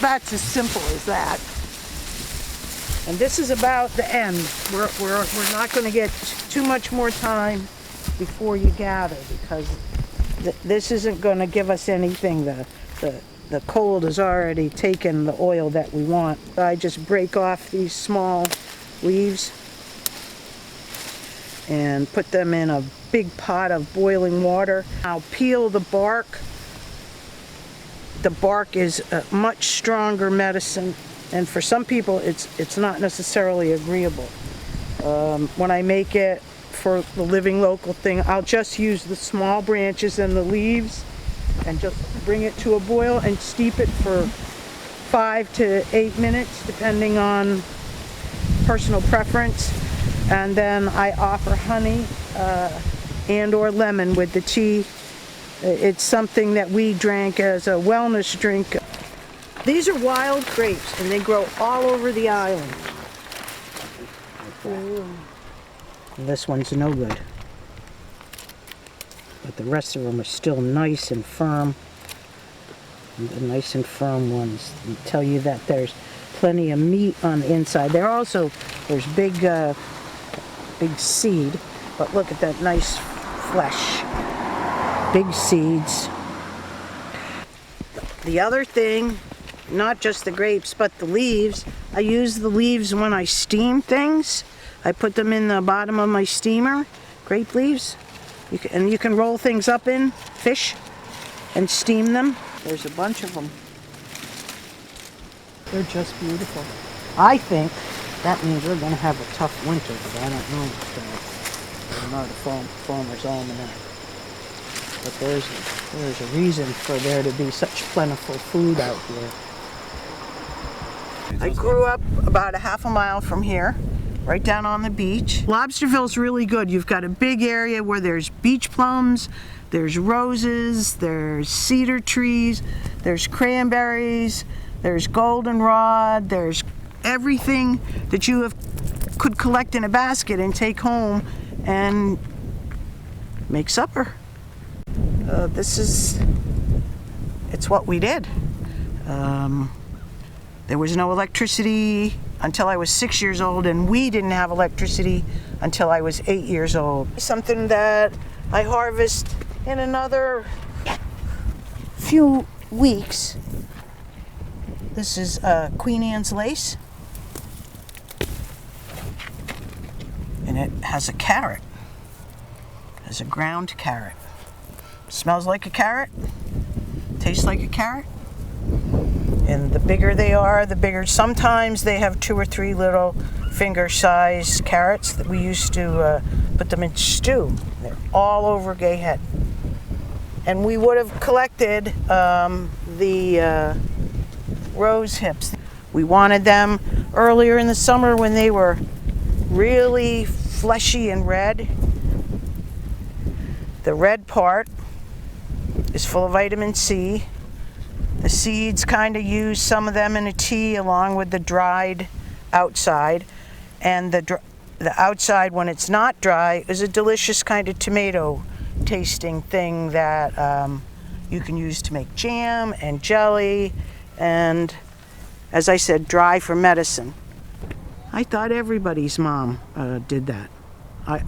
That's as simple as that. And this is about the end. We're not going to get too much more time before you gather, because this isn't going to give us anything. The cold has already taken the oil that we want. I just break off these small leaves and put them in a big pot of boiling water. I'll peel the bark. The bark is a much stronger medicine, and for some people it's not necessarily agreeable. When I make it for the living local thing, I'll just use the small branches and the leaves and just bring it to a boil and steep it for 5 to 8 minutes depending on personal preference, and then I offer honey and or lemon with the tea. It's something that we drank as a wellness drink. These are wild grapes, and they grow all over the island. This one's no good, but the rest of them are still nice and firm. And the nice and firm ones tell you that there's plenty of meat on the inside. There's big seed, but look at that nice flesh. Big seeds. The other thing, not just the grapes, but the leaves. I use the leaves when I steam things. I put them in the bottom of my steamer, grape leaves. You can roll things up in fish and steam them. There's a bunch of them. They're just beautiful. I think that means we're going to have a tough winter, but I don't know. I'm not a farmer's almanac. But there's a reason for there to be such plentiful food out here. I grew up about a half a mile from here, right down on the beach. Lobsterville's really good. You've got a big area where there's beach plums, there's roses, there's cedar trees, there's cranberries, there's goldenrod, there's everything that you could collect in a basket and take home and make supper. It's what we did. There was no electricity until I was 6 years old, and we didn't have electricity until I was 8 years old. Something that I harvest in another few weeks. This is Queen Anne's lace, and it has a carrot. It has a ground carrot. Smells like a carrot, tastes like a carrot, and the bigger they are, the bigger. Sometimes they have 2 or 3 little finger-sized carrots that we used to put them in stew. They're all over Gay Head. And we would have collected the rose hips. We wanted them earlier in the summer when they were really fleshy and red. The red part is full of vitamin C. The seeds kind of use some of them in a tea along with the dried outside. And the outside, when it's not dry, is a delicious kind of tomato tasting thing that you can use to make jam and jelly, and as I said, dry for medicine. I thought everybody's mom did that.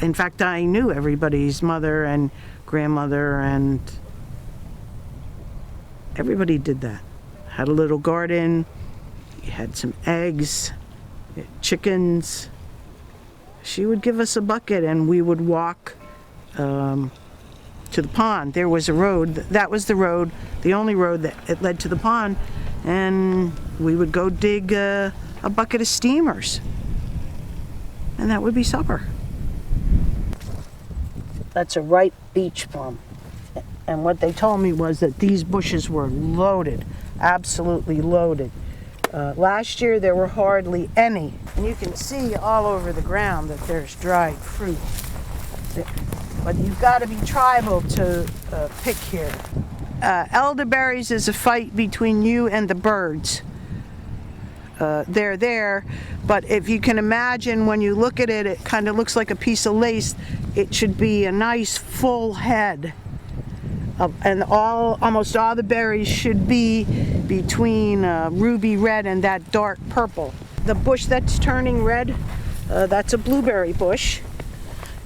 In fact, I knew everybody's mother and grandmother, and everybody did that. Had a little garden, you had some eggs, chickens. She would give us a bucket and we would walk to the pond. There was a road, that was the road, the only road that it led to the pond, and we would go dig a bucket of steamers, and that would be supper. That's a ripe beach plum. And what they told me was that these bushes were loaded, absolutely loaded. Last year there were hardly any. And you can see all over the ground that there's dried fruit. But you've got to be tribal to pick here. Elderberries is a fight between you and the birds. they're there. But if you can imagine, when you look at it, it kind of looks like a piece of lace. It should be a nice full head. And almost all the berries should be between ruby red and that dark purple. The bush that's turning red, that's a blueberry bush.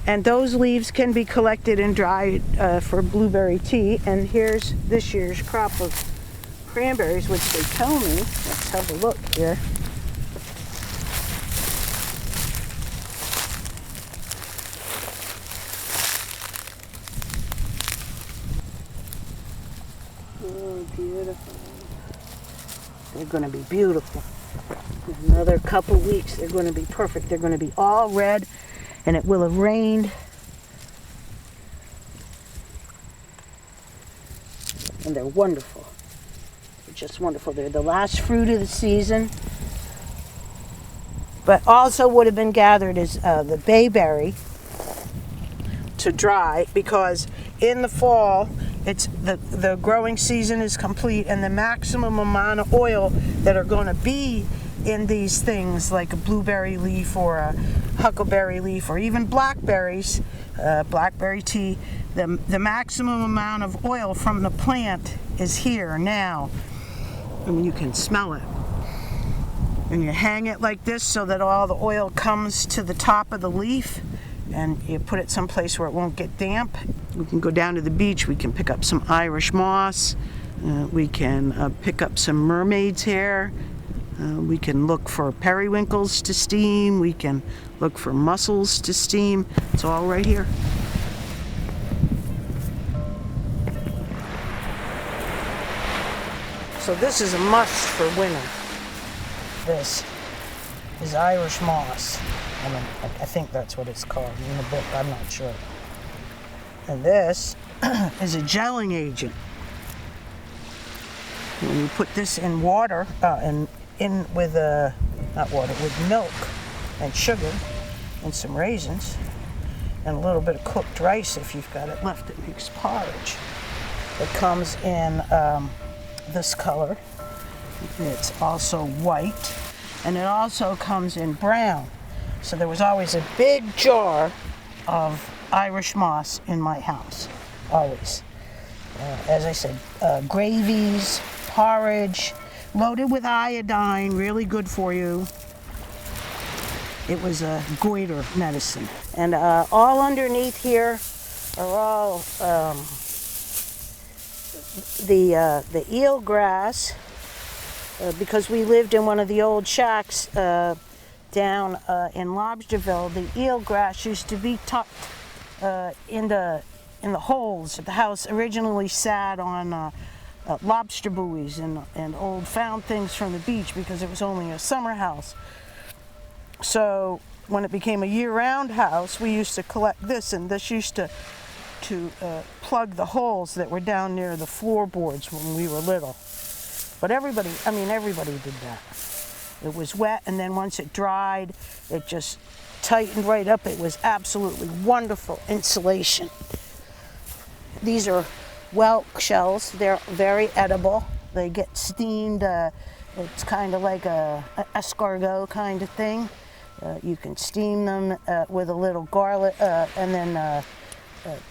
And those leaves can be collected and dried for blueberry tea. And here's this year's crop of cranberries, which they tell me. Let's have a look here. Oh, beautiful. They're going to be beautiful. In another couple weeks, they're going to be perfect. They're going to be all red, and it will have rained. And they're wonderful. They're just wonderful. They're the last fruit of the season. But also would have been gathered is the bayberry to dry, because in the fall, it's the growing season is complete, and the maximum amount of oil that are going to be in these things, like a blueberry leaf or a huckleberry leaf or even blackberries, blackberry tea, the maximum amount of oil from the plant is here now. And you can smell it. And you hang it like this so that all the oil comes to the top of the leaf, and you put it someplace where it won't get damp. We can go down to the beach. We can pick up some Irish moss. We can pick up some mermaid's hair. We can look for periwinkles to steam. We can look for mussels to steam. It's all right here. So this is a must for winter. This is Irish moss. I think that's what it's called in the book. I'm not sure. And this is a gelling agent. When you put this in water, in with not water, with milk and sugar and some raisins and a little bit of cooked rice, if you've got it left, it makes porridge. It comes in this color. It's also white, and it also comes in brown. So there was always a big jar of Irish moss in my house, always. As I said, gravies, porridge, loaded with iodine, really good for you. It was a goiter medicine. And all underneath here are all the eelgrass, because we lived in one of the old shacks down in Lobsterville. The eelgrass used to be tucked in the holes. The house originally sat on lobster buoys and old found things from the beach, because it was only a summer house. So when it became a year-round house, we used to collect this, and this used to plug the holes that were down near the floorboards when we were little. But everybody did that. It was wet, and then once it dried, it just tightened right up. It was absolutely wonderful insulation. These are whelk shells. They're very edible. They get steamed. It's kind of like a escargot kind of thing. You can steam them with a little garlic, and then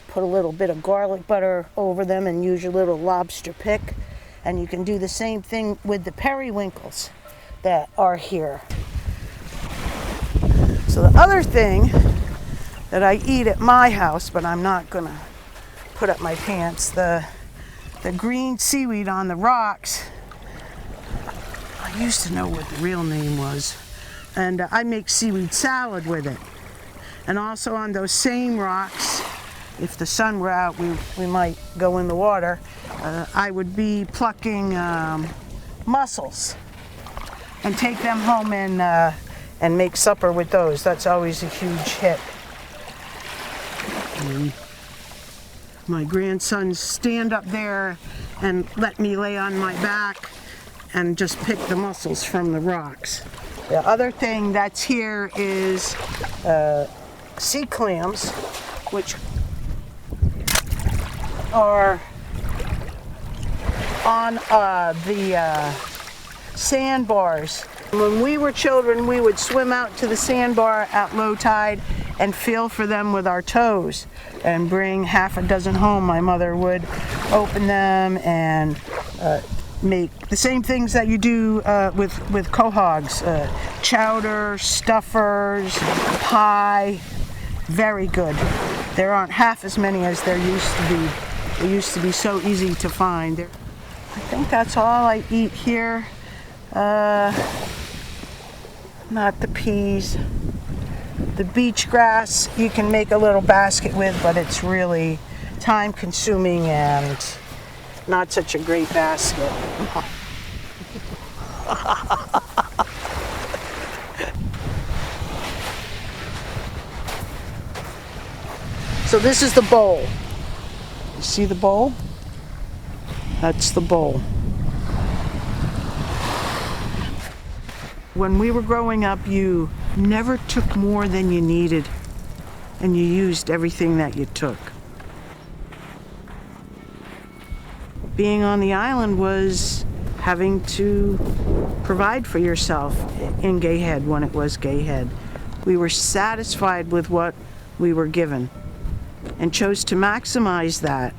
put a little bit of garlic butter over them and use your little lobster pick. And you can do the same thing with the periwinkles that are here. So the other thing that I eat at my house, but I'm not gonna put up my pants, the green seaweed on the rocks. I used to know what the real name was, and I make seaweed salad with it. And also on those same rocks, if the sun were out, we might go in the water. I would be plucking mussels and take them home and make supper with those. That's always a huge hit. And my grandsons stand up there and let me lay on my back and just pick the mussels from the rocks. The other thing that's here is sea clams, which are on the sandbars When we were children, we would swim out to the sandbar at low tide and feel for them with our toes and bring half a dozen home. My mother would open them and make the same things that you do with quahogs, chowder, stuffers, pie. Very good. There aren't half as many as there used to be. They used to be so easy to find. I think that's all I eat here. Not the peas. The beach grass you can make a little basket with, but it's really time consuming and not such a great basket. So this is the bowl. You see the bowl? That's the bowl. When we were growing up, you never took more than you needed, and you used everything that you took. Being on the island was having to provide for yourself in Gayhead when it was Gayhead. We were satisfied with what we were given and chose to maximize that